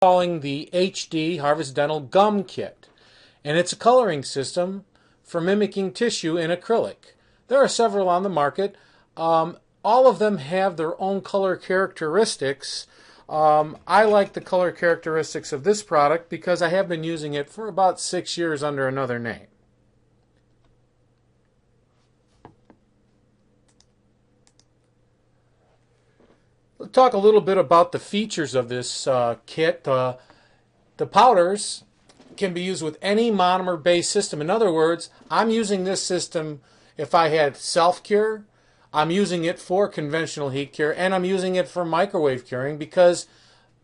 Calling the HD Harvest Dental Gum Kit, and it's a coloring system for mimicking tissue in acrylic. There are several on the market. All of them have their own color characteristics. I like the color characteristics of this product because I have been using it for about 6 years under another name. Let's talk a little bit about the features of this kit. The powders can be used with any monomer-based system. In other words, I'm using this system if I had self-cure, I'm using it for conventional heat cure, and I'm using it for microwave curing because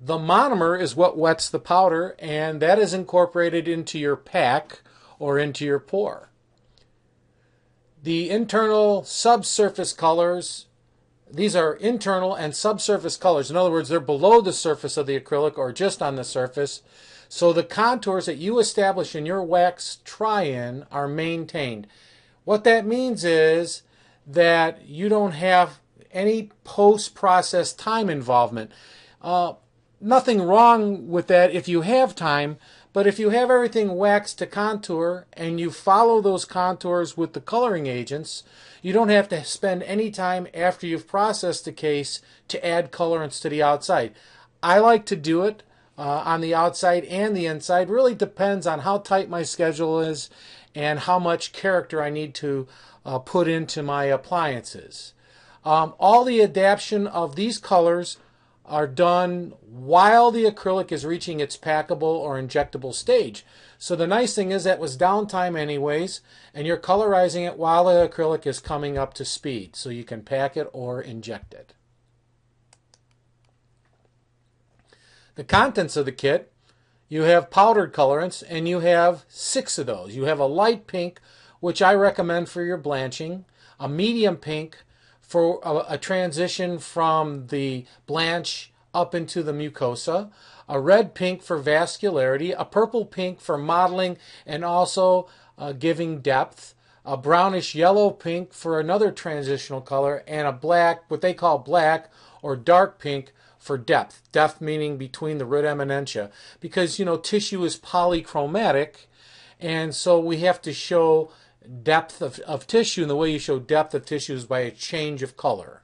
the monomer is what wets the powder, and that is incorporated into your pack or into your pour. The internal subsurface colors, these are internal and subsurface colors. In other words, they're below the surface of the acrylic or just on the surface. So the contours that you establish in your wax try-in are maintained. What that means is that you don't have any post-process time involvement. Nothing wrong with that if you have time, but if you have everything waxed to contour and you follow those contours with the coloring agents, you don't have to spend any time after you've processed the case to add colorants to the outside. I like to do it on the outside and the inside. Really depends on how tight my schedule is and how much character I need to put into my appliances. All the adaptation of these colors are done while the acrylic is reaching its packable or injectable stage. So the nice thing is that was downtime anyways, and you're colorizing it while the acrylic is coming up to speed, so you can pack it or inject it. The contents of the kit, you have powdered colorants, and you have 6 of those. You have a light pink, which I recommend for your blanching, a medium pink for a transition from the blanch up into the mucosa, a red pink for vascularity, a purple pink for modeling and also giving depth, a brownish yellow pink for another transitional color, and a black, what they call black or dark pink for depth. Depth meaning between the root eminentia, because tissue is polychromatic, and so we have to show depth of tissue, and the way you show depth of tissue is by a change of color.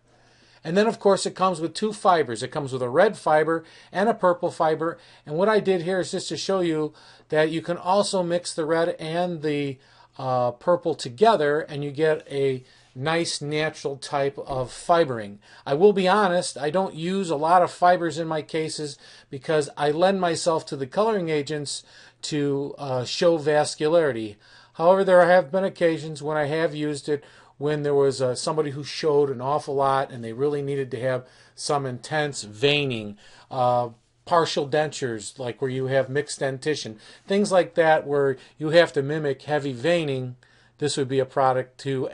And then of course it comes with 2 fibers. It comes with a red fiber and a purple fiber, and what I did here is just to show you that you can also mix the red and the purple together and you get a nice natural type of fibering. I will be honest, I don't use a lot of fibers in my cases because I lend myself to the coloring agents to show vascularity. However, there have been occasions when I have used it when there was somebody who showed an awful lot and they really needed to have some intense veining, partial dentures, like where you have mixed dentition, things like that where you have to mimic heavy veining. This would be a product to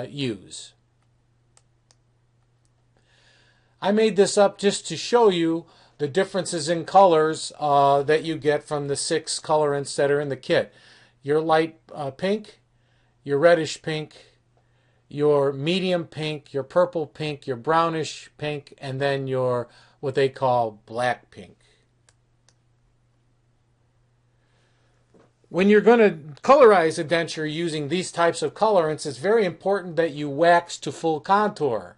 use. I made this up just to show you the differences in colors that you get from the 6 colorants that are in the kit. Your light pink, your reddish pink, your medium pink, your purple pink, your brownish pink, and then your what they call black pink. When you're going to colorize a denture using these types of colorants, it's very important that you wax to full contour,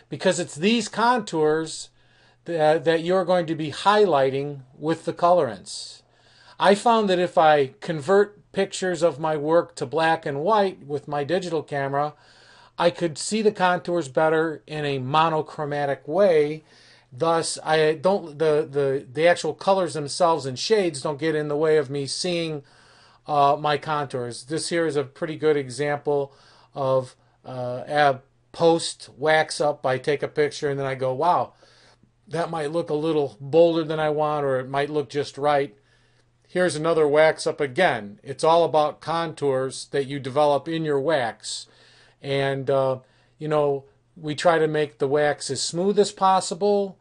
because it's these contours that you're going to be highlighting with the colorants. I found that if I convert pictures of my work to black and white with my digital camera, I could see the contours better in a monochromatic way. Thus, the actual colors themselves and shades don't get in the way of me seeing my contours. This here is a pretty good example of a post wax up. I take a picture and then I go, wow, that might look a little bolder than I want, or it might look just right. Here's another wax up again. It's all about contours that you develop in your wax. And, we try to make the wax as smooth as possible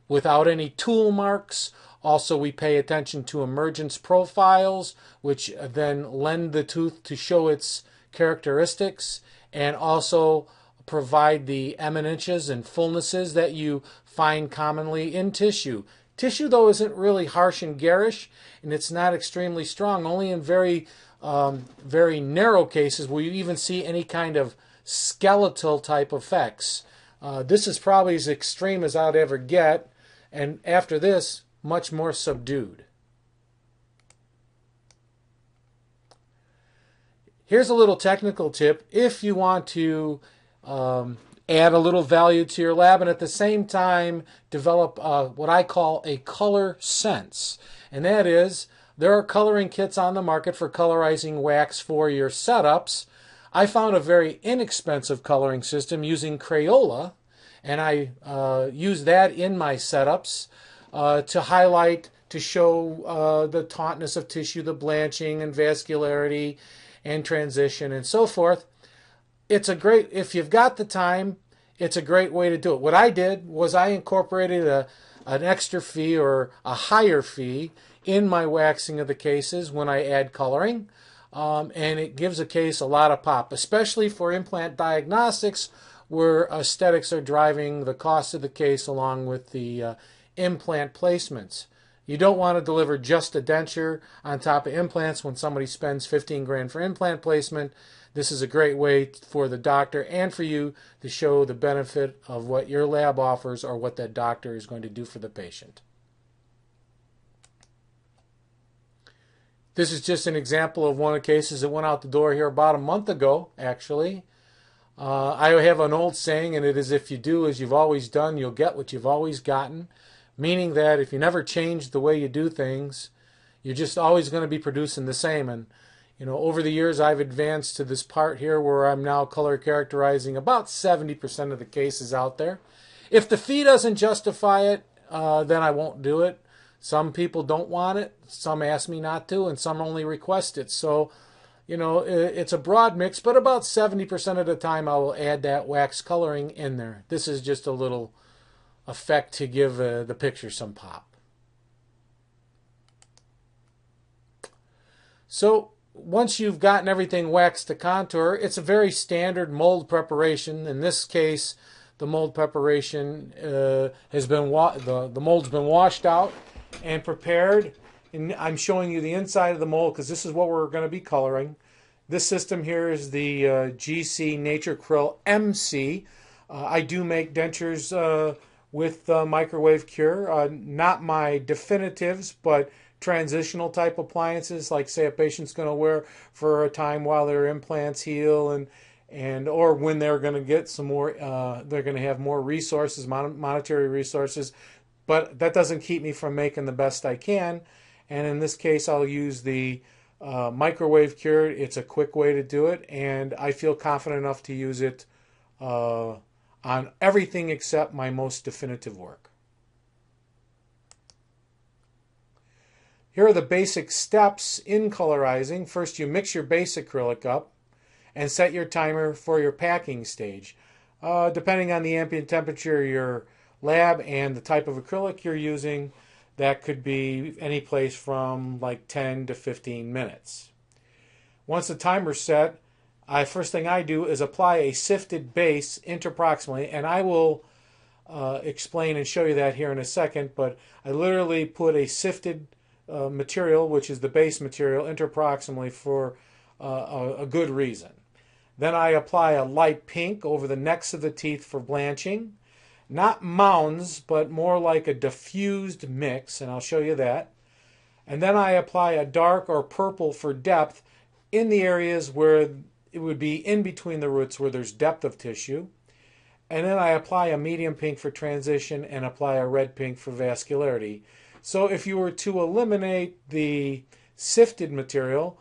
without any tool marks. Also, we pay attention to emergence profiles, which then lend the tooth to show its characteristics, and also provide the eminentias and fullnesses that you find commonly in tissue. Tissue, though, isn't really harsh and garish, and it's not extremely strong. Only in very narrow cases will you even see any kind of skeletal type effects. This is probably as extreme as I'd ever get, and after this, much more subdued. Here's a little technical tip. If you want to add a little value to your lab and at the same time develop what I call a color sense, and that is there are coloring kits on the market for colorizing wax for your setups. I found a very inexpensive coloring system using Crayola, and I use that in my setups to highlight, to show the tautness of tissue, the blanching and vascularity and transition and so forth. It's a great, if you've got the time, it's a great way to do it. What I did was I incorporated an extra fee or a higher fee in my waxing of the cases when I add coloring, and it gives a case a lot of pop, especially for implant diagnostics where aesthetics are driving the cost of the case along with the implant placements. You don't want to deliver just a denture on top of implants when somebody spends 15 grand for implant placement. This is a great way for the doctor and for you to show the benefit of what your lab offers or what that doctor is going to do for the patient. This is just an example of one of the cases that went out the door here about a month ago, actually. I have an old saying, and it is, if you do as you've always done, you'll get what you've always gotten. Meaning that if you never change the way you do things, you're just always going to be producing the same. And, you know, over the years I've advanced to this part here where I'm now color characterizing about 70% of the cases out there. If the fee doesn't justify it, then I won't do it. Some people don't want it, some ask me not to, and some only request it. So, you know, it's a broad mix, but about 70% of the time I will add that wax coloring in there. This is just a little effect to give the picture some pop. So once you've gotten everything waxed to contour, it's a very standard mold preparation. In this case, the mold preparation has been the mold's been washed out and prepared. And I'm showing you the inside of the mold because this is what we're going to be coloring. This system here is the GC Naturecryl MC. I do make dentures with microwave cure, not my definitives, but transitional type appliances, like say a patient's going to wear for a time while their implants heal, and or when they're going to get some more, they're going to have more resources, monetary resources, but that doesn't keep me from making the best I can. And in this case, I'll use the microwave cure. It's a quick way to do it, and I feel confident enough to use it on everything except my most definitive work. Here are the basic steps in colorizing. First, you mix your base acrylic up and set your timer for your packing stage. Depending on the ambient temperature of your lab and the type of acrylic you're using, that could be any place from like 10 to 15 minutes. Once the timer's set, first thing I do is apply a sifted base interproximally, and I will explain and show you that here in a second, but I literally put a sifted material, which is the base material, interproximally for a good reason. Then I apply a light pink over the necks of the teeth for blanching. Not mounds, but more like a diffused mix, and I'll show you that. And then I apply a dark or purple for depth in the areas where it would be in between the roots where there's depth of tissue. And then I apply a medium pink for transition and apply a red pink for vascularity. So if you were to eliminate the sifted material,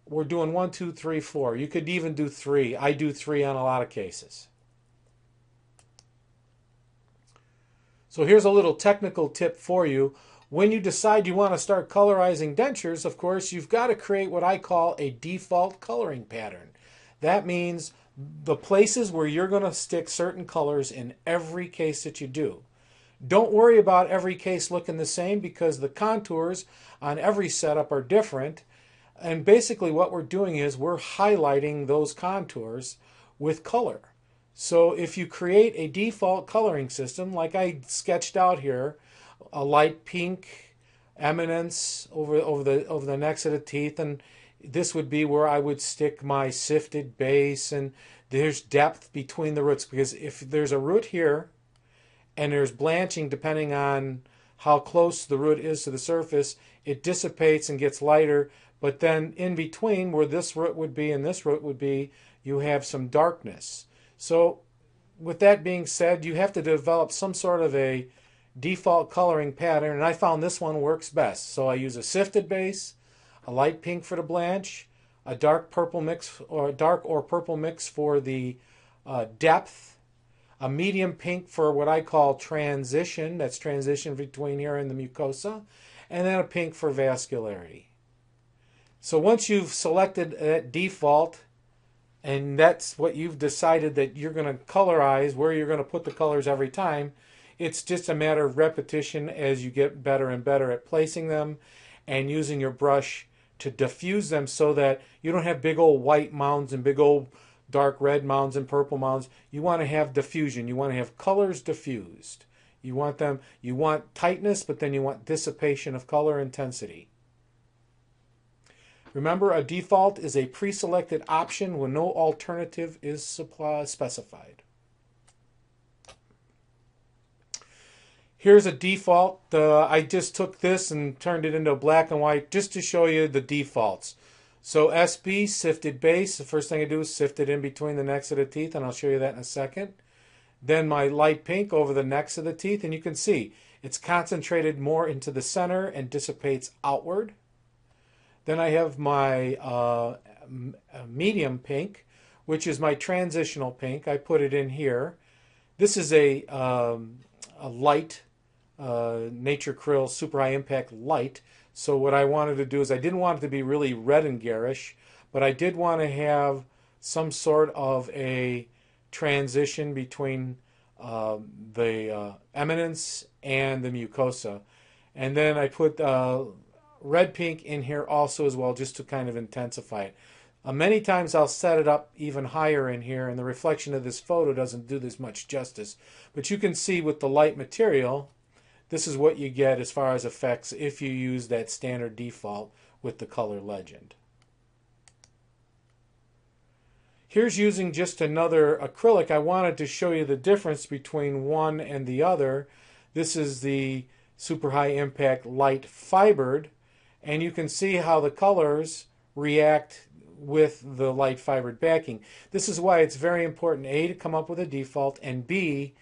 we're doing 1, 2, 3, 4. You could even do 3. I do 3 on a lot of cases. So here's a little technical tip for you. When you decide you want to start colorizing dentures, of course, you've got to create what I call a default coloring pattern. That means the places where you're going to stick certain colors in every case that you do. Don't worry about every case looking the same because the contours on every setup are different. And basically what we're doing is we're highlighting those contours with color. So if you create a default coloring system like I sketched out here, a light pink eminence over the necks of the teeth, and this would be where I would stick my sifted base, and there's depth between the roots, because if there's a root here and there's blanching depending on how close the root is to the surface, it dissipates and gets lighter, but then in between where this root would be and this root would be, you have some darkness. So with that being said, you have to develop some sort of a default coloring pattern, and I found this one works best. So I use a sifted base, a light pink for the blanch, a dark purple mix or dark or purple mix for the depth, a medium pink for what I call transition, that's transition between here and the mucosa, and then a pink for vascularity. So once you've selected that default, and that's what you've decided that you're going to colorize, where you're going to put the colors every time, it's just a matter of repetition as you get better and better at placing them and using your brush to diffuse them so that you don't have big old white mounds and big old dark red mounds and purple mounds. You want to have diffusion. You want to have colors diffused. You want tightness, but then you want dissipation of color intensity. Remember, a default is a pre-selected option when no alternative is specified. Here's a default. I just took this and turned it into black and white just to show you the defaults. So SB, sifted base, the first thing I do is sift it in between the necks of the teeth, and I'll show you that in a second. Then my light pink over the necks of the teeth, and you can see it's concentrated more into the center and dissipates outward. Then I have my medium pink, which is my transitional pink. I put it in here. This is a light Naturecryl super high impact light. So what I wanted to do is I didn't want it to be really red and garish, but I did want to have some sort of a transition between the eminence and the mucosa. And then I put red pink in here also as well, just to kind of intensify it. Many times I'll set it up even higher in here, and the reflection of this photo doesn't do this much justice. But you can see with the light material, this is what you get as far as effects if you use that standard default with the color legend. Here's using just another acrylic. I wanted to show you the difference between one and the other. This is the super high impact light fibered, and you can see how the colors react with the light fibered backing. This is why it's very important, A, to come up with a default, and B,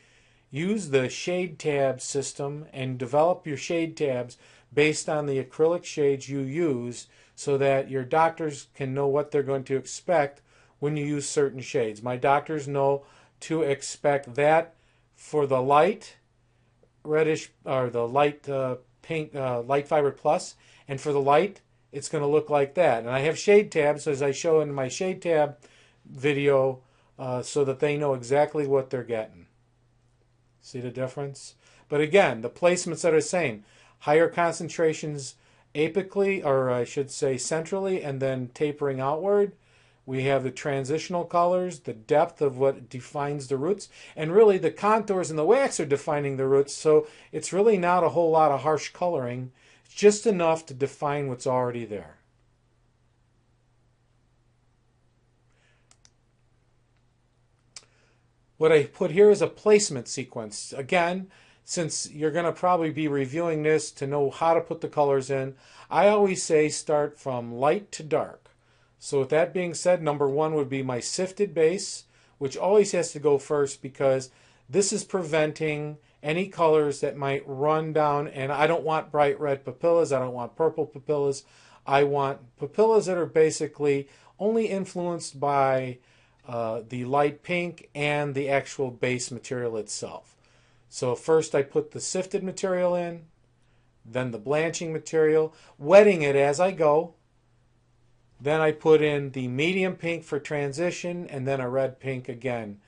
use the shade tab system and develop your shade tabs based on the acrylic shades you use so that your doctors can know what they're going to expect when you use certain shades. My doctors know to expect that for the light reddish or the light pink, light fibered plus, and for the light it's going to look like that. And I have shade tabs as I show in my shade tab video so that they know exactly what they're getting. See the difference? But again, the placements are the same. Higher concentrations apically, or I should say centrally, and then tapering outward. We have the transitional colors, the depth of what defines the roots, and really the contours and the wax are defining the roots, so it's really not a whole lot of harsh coloring. It's just enough to define what's already there. What I put here is a placement sequence. Again, since you're going to probably be reviewing this to know how to put the colors in, I always say start from light to dark. So with that being said, number one would be my sifted base, which always has to go first because this is preventing any colors that might run down, and I don't want bright red papillas, I don't want purple papillas. I want papillas that are basically only influenced by the light pink and the actual base material itself. So first I put the sifted material in, then the blanching material, wetting it as I go. Then I put in the medium pink for transition, and then a red pink again,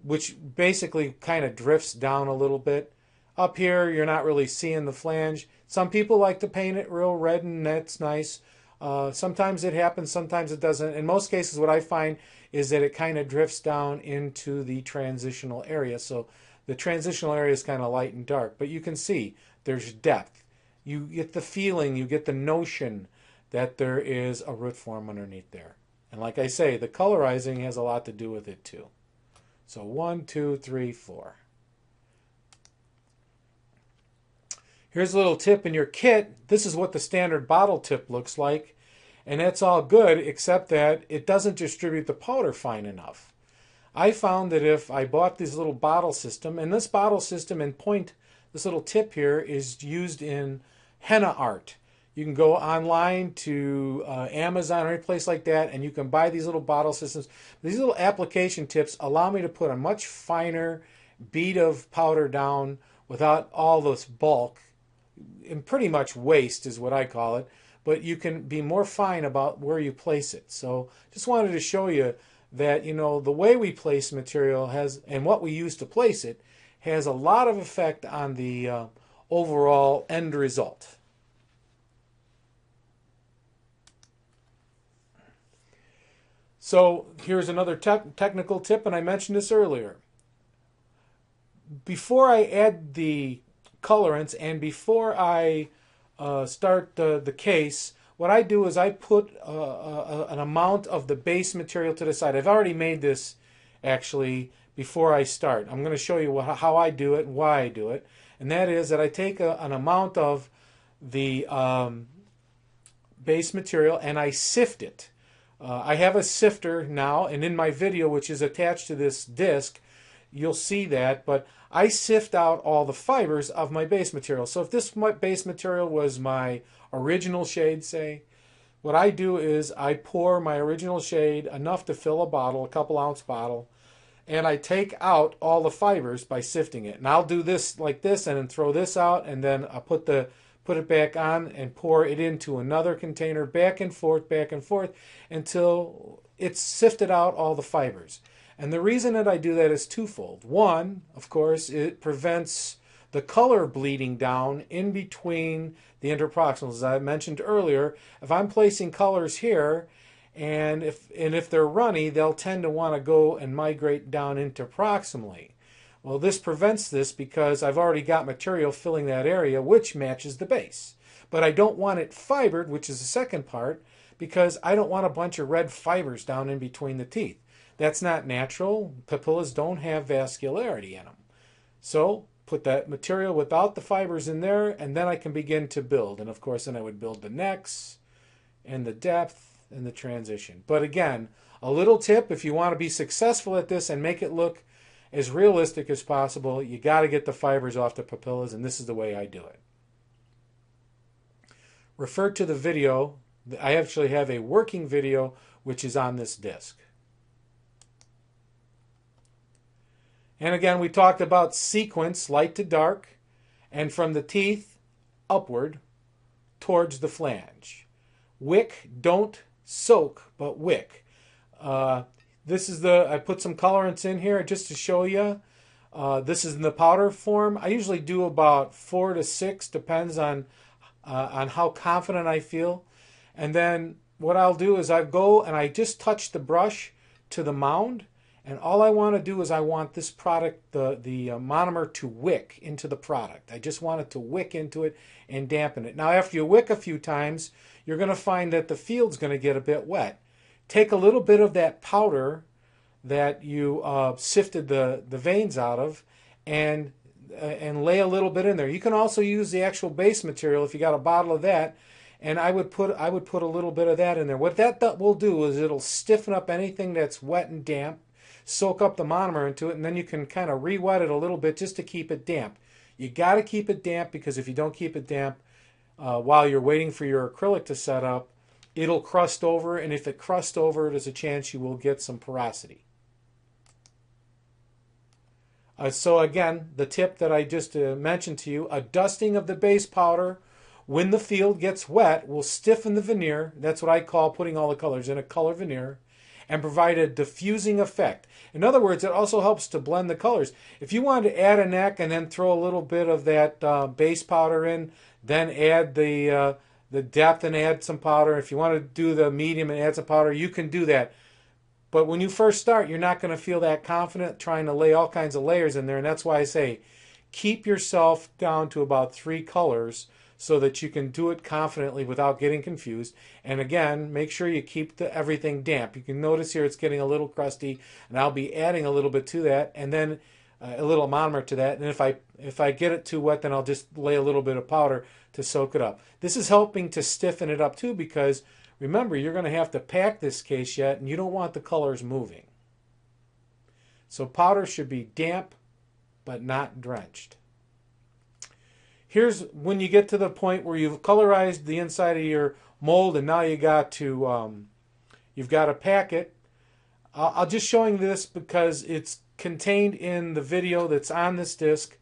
which basically kind of drifts down a little bit. Up here, you're not really seeing the flange. Some people like to paint it real red, and that's nice. Sometimes it happens, sometimes it doesn't. In most cases, what I find is that it kind of drifts down into the transitional area. So The transitional area is kind of light and dark, but you can see there's depth. You get the feeling, you get the notion that there is a root form underneath there. And like I say, the colorizing has a lot to do with it too. So 1, 2, 3, 4. Here's a little tip in your kit. This is what the standard bottle tip looks like. And that's all good, except that it doesn't distribute the powder fine enough. I found that if I bought this little bottle system, and this bottle system and this little tip here is used in henna art. You can go online to Amazon or any place like that, and you can buy these little bottle systems. These little application tips allow me to put a much finer bead of powder down without all this bulk, and pretty much waste is what I call it. But you can be more fine about where you place it. So just wanted to show you that, you know, the way we place material has, and what we use to place it, has a lot of effect on the overall end result. So here's another technical tip, and I mentioned this earlier. Before I add the colorants and before I start the case, what I do is I put an amount of the base material to the side. I've already made this actually before I start. I'm going to show you how I do it and why I do it. And that is that I take an amount of the base material and I sift it. I have a sifter now, and in my video, which is attached to this disc, you'll see that, but I sift out all the fibers of my base material. So if this base material was my original shade, say, what I do is I pour my original shade enough to fill a bottle, a couple ounce bottle, and I take out all the fibers by sifting it. And I'll do this like this and then throw this out, and then I put it back on and pour it into another container, back and forth, until it's sifted out all the fibers. And the reason that I do that is twofold. One, of course, it prevents the color bleeding down in between the interproximals. As I mentioned earlier, if I'm placing colors here, and if they're runny, they'll tend to want to go and migrate down interproximally. Well, this prevents this because I've already got material filling that area which matches the base. But I don't want it fibered, which is the second part, because I don't want a bunch of red fibers down in between the teeth. That's not natural. Papillas don't have vascularity in them. So put that material without the fibers in there, and then I can begin to build. And of course, then I would build the necks and the depth and the transition. But again, a little tip, if you want to be successful at this and make it look as realistic as possible, you got to get the fibers off the papillas, and this is the way I do it. Refer to the video. I actually have a working video which is on this disc. And again, we talked about sequence, light to dark, and from the teeth upward towards the flange. Wick, don't soak, but wick. This is I put some colorants in here just to show you. This is in the powder form. I usually do about 4 to 6, depends on how confident I feel. And then what I'll do is I go and I just touch the brush to the mound. And all I want to do is I want this product, the monomer, to wick into the product. I just want it to wick into it and dampen it. Now, after you wick a few times, you're going to find that the field's going to get a bit wet. Take a little bit of that powder that you sifted the veins out of and lay a little bit in there. You can also use the actual base material if you got a bottle of that, and I would put a little bit of that in there. What that will do is it'll stiffen up anything that's wet and damp, soak up the monomer into it, and then you can kind of re-wet it a little bit just to keep it damp. You got to keep it damp, because if you don't keep it damp while you're waiting for your acrylic to set up, it'll crust over, and if it crusts over, there's a chance you will get some porosity. So again, the tip that I just mentioned to you, a dusting of the base powder when the field gets wet will stiffen the veneer. That's what I call putting all the colors in a color veneer, and provide a diffusing effect. In other words, it also helps to blend the colors. If you wanted to add a neck and then throw a little bit of that base powder in, then add the depth and add some powder. If you want to do the medium and add some powder, you can do that. But when you first start, you're not going to feel that confident trying to lay all kinds of layers in there. And that's why I say keep yourself down to about 3 colors so that you can do it confidently without getting confused. And again, make sure you keep everything damp. You can notice here it's getting a little crusty, and I'll be adding a little bit to that, and then a little monomer to that. And if I get it too wet, then I'll just lay a little bit of powder to soak it up. This is helping to stiffen it up too, because remember, you're going to have to pack this case yet, and you don't want the colors moving. So powder should be damp, but not drenched. Here's when you get to the point where you've colorized the inside of your mold, and now you've got to pack it. I'll just showing this because it's contained in the video that's on this disc.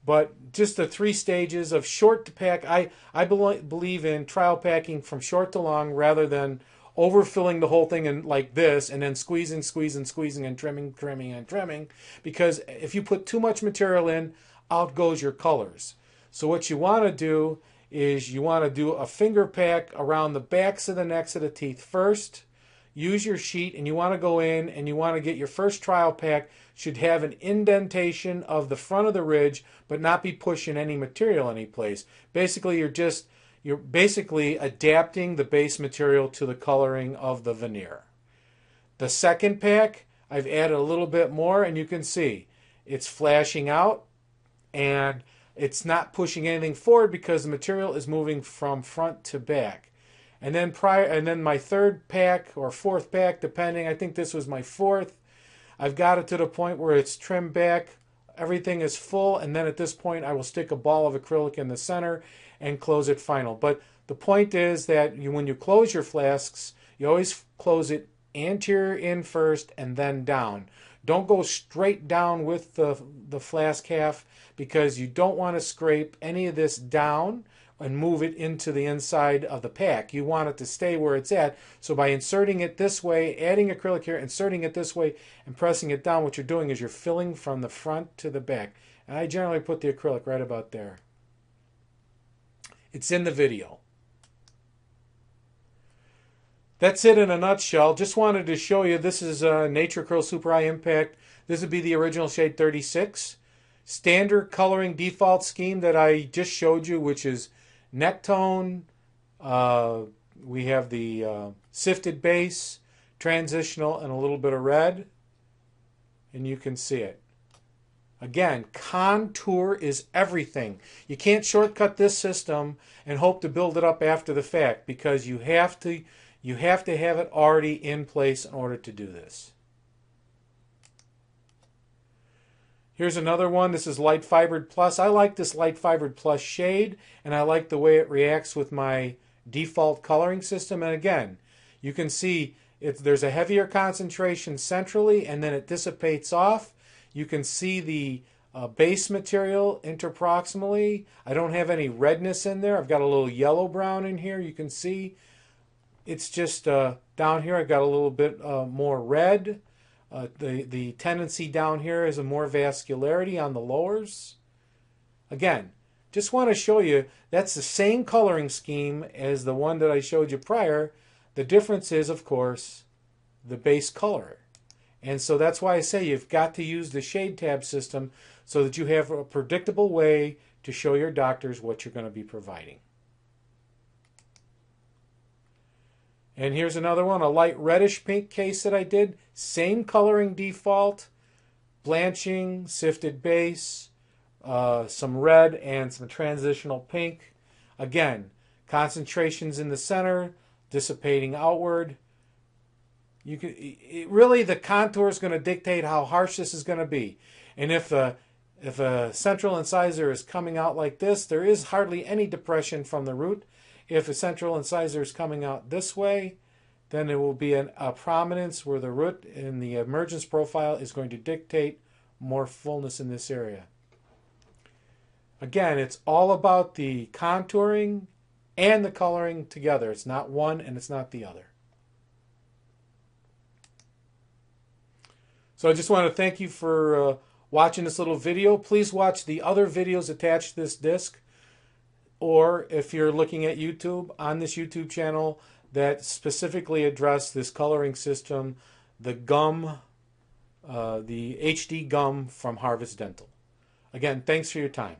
But just the 3 stages of short to pack. I believe in trial packing from short to long rather than overfilling the whole thing in like this and then squeezing and trimming. Because if you put too much material in, out goes your colors. So what you want to do is you want to do a finger pack around the backs of the necks of the teeth first. Use your sheet, and you want to go in and you want to get your first trial pack. Should have an indentation of the front of the ridge, but not be pushing any material any place. Basically, you're basically adapting the base material to the coloring of the veneer. The second pack, I've added a little bit more, and you can see it's flashing out, and it's not pushing anything forward because the material is moving from front to back. And then my third pack or fourth pack, depending, I think this was my fourth. I've got it to the point where it's trimmed back, everything is full, and then at this point I will stick a ball of acrylic in the center and close it final. But the point is that when you close your flasks, you always close it anterior in first and then down. Don't go straight down with the flask half, because you don't want to scrape any of this down and move it into the inside of the pack. You want it to stay where it's at. So by inserting it this way, adding acrylic here, inserting it this way, and pressing it down, what you're doing is you're filling from the front to the back. And I generally put the acrylic right about there. It's in the video. That's it in a nutshell. Just wanted to show you, this is Naturecryl Super High Impact. This would be the original shade 36. Standard coloring default scheme that I just showed you, which is neck tone. We have the sifted base, transitional, and a little bit of red. And you can see it. Again, contour is everything. You can't shortcut this system and hope to build it up after the fact, because you have to have it already in place in order to do this. Here's another one. This is Light Fibered Plus. I like this Light Fibered Plus shade, and I like the way it reacts with my default coloring system. And again, you can see there's a heavier concentration centrally, and then it dissipates off. You can see the base material interproximally. I don't have any redness in there. I've got a little yellow brown in here. You can see it's just down here I've got a little bit more red. The tendency down here is a more vascularity on the lowers. Again, just want to show you that's the same coloring scheme as the one that I showed you prior. The difference is, of course, the base color. And so that's why I say you've got to use the shade tab system so that you have a predictable way to show your doctors what you're going to be providing. And here's another one, a light reddish pink case that I did. Same coloring default, blanching, sifted base, some red, and some transitional pink. Again, concentrations in the center, dissipating outward. Really, the contour is going to dictate how harsh this is going to be. And if a central incisor is coming out like this, there is hardly any depression from the root. If a central incisor is coming out this way, then there will be a prominence where the root in the emergence profile is going to dictate more fullness in this area. Again, it's all about the contouring and the coloring together. It's not one and it's not the other. So I just want to thank you for watching this little video. Please watch the other videos attached to this disc. Or if you're looking at YouTube, on this YouTube channel that specifically address this coloring system, the gum, the HD gum from Harvest Dental. Again, thanks for your time.